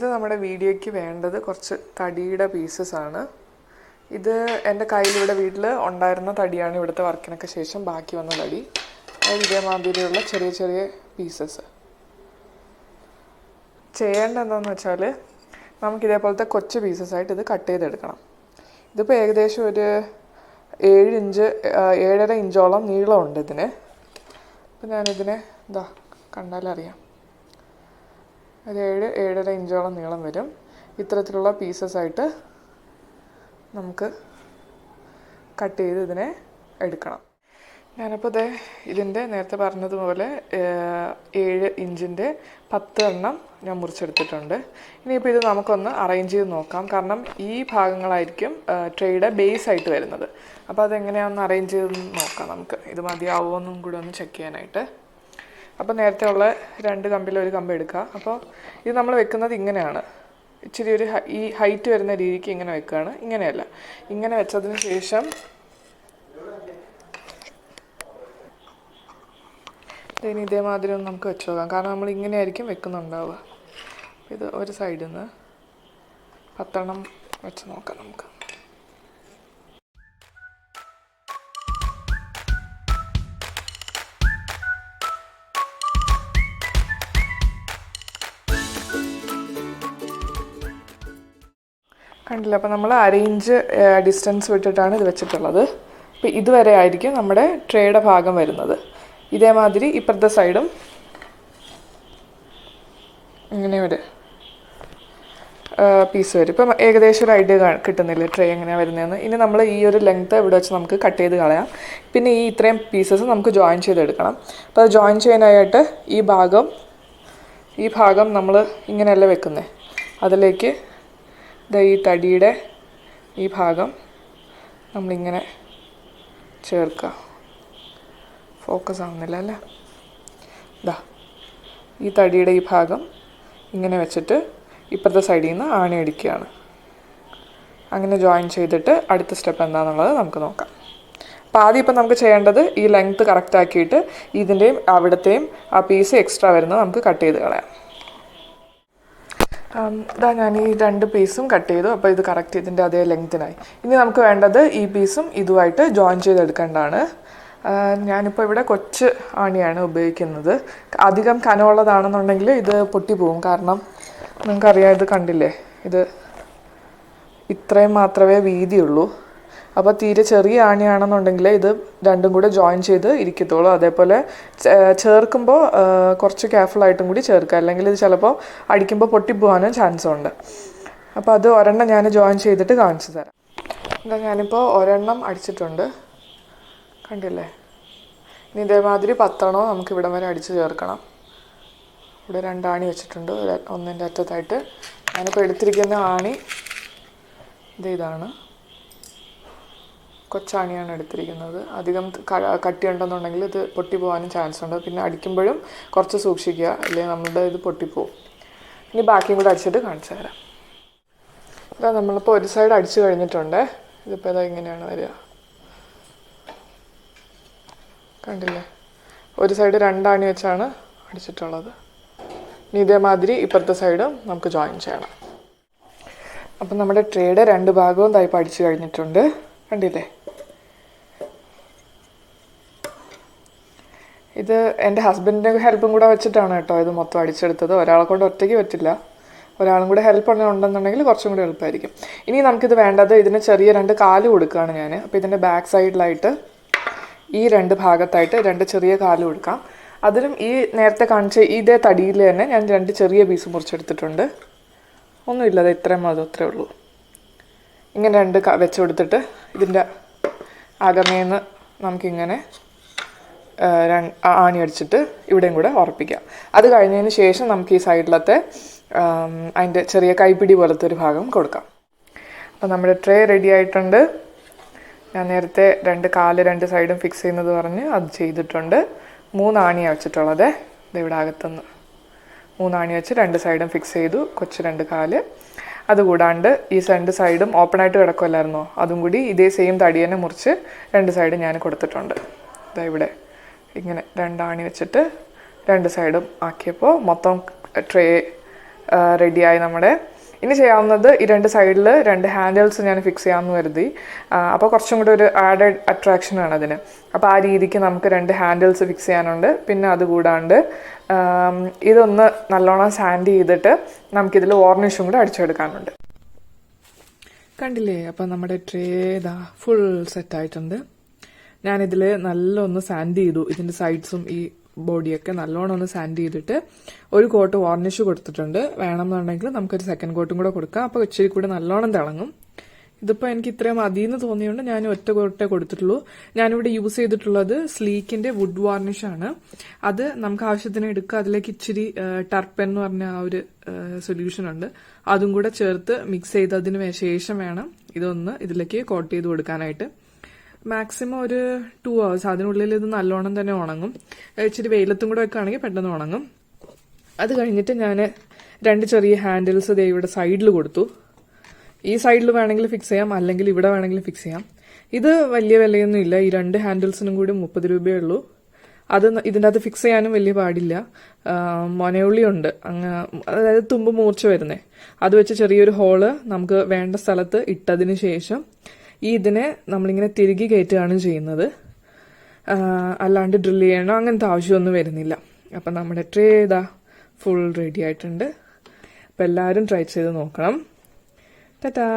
ഇത് നമ്മുടെ വീഡിയോയ്ക്ക് വേണ്ടത് കുറച്ച് തടിയുടെ പീസസ് ആണ്. ഇത് എൻ്റെ കയ്യിലിവിടെ വീട്ടിൽ ഉണ്ടായിരുന്ന തടിയാണ്. ഇവിടുത്തെ വർക്കിനൊക്കെ ശേഷം ബാക്കി വന്ന തടി. ഇതേമാതിരിയുള്ള ചെറിയ ചെറിയ പീസസ്. ചെയ്യേണ്ട എന്താണെന്ന് വെച്ചാൽ നമുക്കിതേപോലത്തെ കൊച്ചു പീസസായിട്ട് ഇത് കട്ട് ചെയ്തെടുക്കണം. ഇതിപ്പോൾ ഏകദേശം ഒരു 7-7.5 ഇഞ്ചോളം നീളമുണ്ട് ഇതിന്. അപ്പോൾ ഞാനിതിനെ കണ്ടാലറിയാം, ഒരു 7-7.5 ഇഞ്ചോളം നീളം വരും. ഇത്തരത്തിലുള്ള പീസസായിട്ട് നമുക്ക് കട്ട് ചെയ്ത് ഇതിനെ എടുക്കണം. ഞാനപ്പോൾ ഇതിൻ്റെ നേരത്തെ പറഞ്ഞതുപോലെ 7 ഇഞ്ചിൻ്റെ 10 എണ്ണം ഞാൻ മുറിച്ചെടുത്തിട്ടുണ്ട്. ഇനിയിപ്പോൾ ഇത് നമുക്കൊന്ന് അറേഞ്ച് ചെയ്ത് നോക്കാം. കാരണം ഈ ഭാഗങ്ങളായിരിക്കും ട്രേയുടെ ബേസ് ആയിട്ട് വരുന്നത്. അപ്പോൾ അതെങ്ങനെയാണെന്ന് അറേഞ്ച് ചെയ്ത് നോക്കാം നമുക്ക്. ഇത് മതിയാവുമോ എന്നും കൂടി ഒന്ന് ചെക്ക് ചെയ്യാനായിട്ട്. അപ്പോൾ നേരത്തെ ഉള്ള 2 കമ്പിൽ ഒരു കമ്പ് എടുക്കുക. അപ്പോൾ ഇത് നമ്മൾ വെക്കുന്നത് ഇങ്ങനെയാണ്. ഇച്ചിരി ഈ ഹൈറ്റ് വരുന്ന രീതിക്ക് ഇങ്ങനെ വെക്കുകയാണ്. ഇങ്ങനെയല്ല, ഇങ്ങനെ വെച്ചതിന് ശേഷം ഇനി ഇതേമാതിരി ഒന്ന് നമുക്ക് വെച്ച് നോക്കാം. കാരണം നമ്മൾ ഇങ്ങനെയായിരിക്കും വെക്കുന്നുണ്ടാവുക. ഇത് ഒരു സൈഡിൽ നിന്ന് 10 എണ്ണം വെച്ച് നോക്കാം നമുക്ക്. കണ്ടില്ല, അപ്പോൾ നമ്മൾ 1/2 ഇഞ്ച് ഡിസ്റ്റൻസ് വിട്ടിട്ടാണ് ഇത് വെച്ചിട്ടുള്ളത്. അപ്പോൾ ഇതുവരെ ആയിരിക്കും നമ്മുടെ ട്രേയുടെ ഭാഗം വരുന്നത്. ഇതേമാതിരി ഇപ്പുറത്തെ സൈഡും ഇങ്ങനെ ഒരു പീസ് വരും. ഇപ്പം ഏകദേശം ഒരു ഐഡിയ കിട്ടുന്നില്ലേ ട്രേ എങ്ങനെയാണ് വരുന്നതെന്ന്. ഇനി നമ്മൾ ഈ ഒരു ലെങ്ത്ത് ഇവിടെ വെച്ച് നമുക്ക് കട്ട് ചെയ്ത് കളയാം. പിന്നെ ഈ ഇത്രയും പീസസ് നമുക്ക് ജോയിൻ ചെയ്തെടുക്കണം. അപ്പോൾ അത് ജോയിൻ ചെയ്യാനായിട്ട് ഈ ഭാഗം നമ്മൾ ഇങ്ങനെയല്ല വെക്കുന്നത്. അതിലേക്ക് ഈ തടിയുടെ ഈ ഭാഗം നമ്മളിങ്ങനെ ചേർക്കുക. ഫോക്കസ് ആവുന്നില്ല അല്ലേ? ഈ തടിയുടെ ഈ ഭാഗം ഇങ്ങനെ വെച്ചിട്ട് ഇപ്പുറത്തെ സൈഡിൽ നിന്ന് ആണി അടിക്കുകയാണ്. അങ്ങനെ ജോയിൻ ചെയ്തിട്ട് അടുത്ത സ്റ്റെപ്പ് എന്താണെന്നുള്ളത് നമുക്ക് നോക്കാം. അപ്പോൾ ആദ്യം ഇപ്പം നമുക്ക് ചെയ്യേണ്ടത് ഈ ലെങ്ത്ത് കറക്റ്റ് ആക്കിയിട്ട് ഇതിൻ്റെയും അവിടത്തെയും ആ പീസ് എക്സ്ട്രാ വരുന്നത് നമുക്ക് കട്ട് ചെയ്ത് കളയാം. ഞാൻ ഈ 2 പീസും കട്ട് ചെയ്തു. അപ്പോൾ ഇത് കറക്റ്റ് ഇതിൻ്റെ അതേ ലെങ്ത്തിനായി. ഇനി നമുക്ക് വേണ്ടത് ഈ പീസും ഇതുമായിട്ട് ജോയിൻ ചെയ്തെടുക്കേണ്ടതാണ്. ഞാനിപ്പോൾ ഇവിടെ കൊച്ചു ആണിയാണ് ഉപയോഗിക്കുന്നത്. അധികം കനമുള്ളതാണെന്നുണ്ടെങ്കിൽ ഇത് പൊട്ടിപ്പോവും. കാരണം നിങ്ങൾക്കറിയാം, ഇത് കണ്ടില്ലേ, ഇത് ഇത്രയും മാത്രമേ വീതിയുള്ളൂ. അപ്പോൾ തീരെ ചെറിയ ആണിയാണെന്നുണ്ടെങ്കിൽ ഇത് രണ്ടും കൂടെ ജോയിൻ ചെയ്ത് ഇരിക്കത്തുള്ളൂ. അതേപോലെ ചേർക്കുമ്പോൾ കുറച്ച് കെയർഫുള്ളായിട്ടും കൂടി ചേർക്കുക, അല്ലെങ്കിൽ ഇത് ചിലപ്പോൾ അടിക്കുമ്പോൾ പൊട്ടിപ്പോകാനും ചാൻസ് ഉണ്ട്. അപ്പോൾ അത് ഒരെണ്ണം ഞാൻ ജോയിൻ ചെയ്തിട്ട് കാണിച്ചു തരാം. ഞാനിപ്പോൾ ഒരെണ്ണം അടിച്ചിട്ടുണ്ട്, കണ്ടില്ലേ. ഇനി ഇതേമാതിരി 10 എണ്ണം നമുക്ക് ഇവിടം വരെ അടിച്ച് ചേർക്കണം. ഇവിടെ 2 ആണി വെച്ചിട്ടുണ്ട്, ഒന്നിൻ്റെ അറ്റത്തായിട്ട്. ഞാനിപ്പോൾ എടുത്തിരിക്കുന്ന ആണി ഇതാണ്, കൊച്ചാണിയാണ് എടുത്തിരിക്കുന്നത്. അധികം കട്ടിയുണ്ടെന്നുണ്ടെങ്കിൽ ഇത് പൊട്ടിപ്പോകാനും ചാൻസ് ഉണ്ട്. പിന്നെ അടിക്കുമ്പോഴും കുറച്ച് സൂക്ഷിക്കുക, അല്ലെങ്കിൽ നമ്മളുടെ ഇത് പൊട്ടിപ്പോവും. ഇനി ബാക്കിയും കൂടെ അടിച്ചിട്ട് കാണിച്ചു തരാം. നമ്മളിപ്പോൾ ഒരു സൈഡ് അടിച്ചു കഴിഞ്ഞിട്ടുണ്ട്. ഇതിപ്പോൾ ഇങ്ങനെയാണ് വരിക, കണ്ടില്ലേ. ഒരു സൈഡ് 2 ആണി വെച്ചാണ് അടിച്ചിട്ടുള്ളത്. ഇനി ഇതേമാതിരി ഇപ്പുറത്തെ സൈഡും നമുക്ക് ജോയിൻ ചെയ്യണം. അപ്പം നമ്മുടെ ട്രേയുടെ 2 ഭാഗവും തായ്പ അടിച്ചു കഴിഞ്ഞിട്ടുണ്ട്, കണ്ടില്ലേ. ഇത് എൻ്റെ ഹസ്ബൻഡിൻ്റെ ഹെൽപ്പും കൂടെ വെച്ചിട്ടാണ് കേട്ടോ ഇത് മൊത്തം അടിച്ചെടുത്തത്. ഒരാളെ കൊണ്ട് ഒറ്റയ്ക്ക് പറ്റില്ല, ഒരാളും കൂടെ ഹെൽപ്പ് ഉണ്ടെന്നുണ്ടെങ്കിൽ കുറച്ചും കൂടി എളുപ്പമായിരിക്കും. ഇനി നമുക്കിത് വേണ്ടത്, ഇതിന് ചെറിയ 2 കാല് കൊടുക്കുകയാണ് ഞാൻ. അപ്പോൾ ഇതിൻ്റെ ബാക്ക് സൈഡിലായിട്ട് ഈ 2 ഭാഗത്തായിട്ട് 2 ചെറിയ കാല് കൊടുക്കാം. അതിലും ഈ നേരത്തെ കാണിച്ച ഇതേ തടിയിൽ തന്നെ ഞാൻ 2 ചെറിയ പീസ് മുറിച്ചെടുത്തിട്ടുണ്ട്. ഒന്നുമില്ലത് ഇത്രയും അത്രേ ഉള്ളൂ. ഇങ്ങനെ 2 വെച്ച് കൊടുത്തിട്ട് ഇതിൻ്റെ അകമേന്ന് നമുക്കിങ്ങനെ ആണി അടിച്ചിട്ട് ഇവിടെയും കൂടെ ഉറപ്പിക്കാം. അത് കഴിഞ്ഞതിന് ശേഷം നമുക്ക് ഈ സൈഡിലത്തെ അതിൻ്റെ ചെറിയ കൈപ്പിടി പോലത്തെ ഒരു ഭാഗം കൊടുക്കാം. അപ്പോൾ നമ്മുടെ ട്രേ റെഡി ആയിട്ടുണ്ട്. ഞാൻ നേരത്തെ 2 കാല് 2 സൈഡും ഫിക്സ് ചെയ്യുന്നത് പറഞ്ഞ് അത് ചെയ്തിട്ടുണ്ട്. 3 ആണിയാണ് വെച്ചിട്ടുള്ളത്. ഇതിവിടെ അകത്തുനിന്ന് 3 ആണി വെച്ച് 2 സൈഡും ഫിക്സ് ചെയ്തു. കൊച്ചു 2 കാല്. അതുകൂടാണ്ട് ഈ 2 സൈഡും ഓപ്പണായിട്ട് കിടക്കുമല്ലായിരുന്നോ, അതും കൂടി ഇതേ സെയിം തടി തന്നെ മുറിച്ച് 2 സൈഡും ഞാൻ കൊടുത്തിട്ടുണ്ട്. ഇവിടെ ഇങ്ങനെ 2 ആണി വെച്ചിട്ട് 2 സൈഡും ആക്കിയപ്പോൾ മൊത്തം ട്രേ റെഡിയായി നമ്മുടെ. ഇനി ചെയ്യാവുന്നത് ഈ 2 സൈഡിൽ 2 ഹാൻഡിൽസ് ഞാൻ ഫിക്സ് ചെയ്യാമെന്ന് കരുതി. അപ്പോൾ കുറച്ചും കൂടി ഒരു ആഡഡ് അട്രാക്ഷനാണ് അതിന്. അപ്പോൾ ആ രീതിക്ക് നമുക്ക് 2 ഹാൻഡിൽസ് ഫിക്സ് ചെയ്യാനുണ്ട്. പിന്നെ അതുകൂടാണ്ട് ഇതൊന്ന് നല്ലോണം സാൻഡ് ചെയ്തിട്ട് നമുക്കിതിൽ വാർണിഷും കൂടെ അടിച്ചെടുക്കാനുണ്ട്. കണ്ടില്ലേ, അപ്പം നമ്മുടെ ട്രേ ഇതാ ഫുൾ സെറ്റായിട്ടുണ്ട്. ഞാനിതിൽ നല്ലൊന്ന് സാൻഡ് ചെയ്തു. ഇതിൻ്റെ സൈഡ്സും ഈ ബോഡിയൊക്കെ നല്ലോണം ഒന്ന് സാൻഡ് ചെയ്തിട്ട് ഒരു കോട്ട് വാർണിഷ് കൊടുത്തിട്ടുണ്ട്. വേണമെന്നുണ്ടെങ്കിൽ നമുക്കൊരു സെക്കൻഡ് കോട്ടും കൂടെ കൊടുക്കാം. അപ്പോൾ ഇച്ചിരി കൂടെ നല്ലോണം തിളങ്ങും. ഇതിപ്പോൾ എനിക്ക് ഇത്രയും മതിയെന്ന് തോന്നിയുകൊണ്ട് ഞാൻ ഒറ്റ കോട്ടേ കൊടുത്തിട്ടുള്ളൂ. ഞാനിവിടെ യൂസ് ചെയ്തിട്ടുള്ളത് സ്ലീക്കിന്റെ വുഡ് വാർണിഷാണ്. അത് നമുക്ക് ആവശ്യത്തിന് എടുക്കുക. അതിലേക്ക് ഇച്ചിരി ടർപ്പൻ എന്ന് പറഞ്ഞ ആ ഒരു സൊല്യൂഷൻ ഉണ്ട്. അതും കൂടെ ചേർത്ത് മിക്സ് ചെയ്തതിന് ശേഷം വേണം ഇതൊന്ന് ഇതിലേക്ക് കോട്ട് ചെയ്ത് കൊടുക്കാനായിട്ട്. മാക്സിമം ഒരു 2 hours അതിനുള്ളിൽ ഇത് നല്ലോണം തന്നെ ഉണങ്ങും. ഇച്ചിരി വെയിലത്തും കൂടെ വെക്കുകയാണെങ്കിൽ പെട്ടെന്ന് ഉണങ്ങും. അത് കഴിഞ്ഞിട്ട് ഞാൻ 2 ചെറിയ ഹാൻഡിൽസ് ഇവിടെ സൈഡിൽ കൊടുത്തു. ഈ സൈഡിൽ വേണമെങ്കിൽ ഫിക്സ് ചെയ്യാം, അല്ലെങ്കിൽ ഇവിടെ വേണമെങ്കിൽ ഫിക്സ് ചെയ്യാം. ഇത് വലിയ വിലയൊന്നും ഇല്ല. ഈ 2 ഹാൻഡിൽസിനും കൂടി 30 രൂപയേ ഉള്ളൂ. അത് ഇതിൻ്റെ അകത്ത് ഫിക്സ് ചെയ്യാനും വലിയ പാടില്ല. മൊനയുള്ളി ഉണ്ട്, അതായത് തുമ്പ് മൂർച്ച വരുന്നേ. അത് വെച്ച് ചെറിയൊരു ഹോള് നമുക്ക് വേണ്ട സ്ഥലത്ത് ഇട്ടതിന് ശേഷം ഇതിനെ നമ്മളിങ്ങനെ തിരികെ കയറ്റുകയാണ് ചെയ്യുന്നത്. അല്ലാണ്ട് ഡ്രില്ല് ചെയ്യണോ അങ്ങനത്തെ ആവശ്യമൊന്നും വരുന്നില്ല. അപ്പം നമ്മുടെ ട്രേ ഇതാ ഫുൾ റെഡി ആയിട്ടുണ്ട്. അപ്പം എല്ലാവരും ട്രൈ ചെയ്ത് നോക്കണം. Ta-da!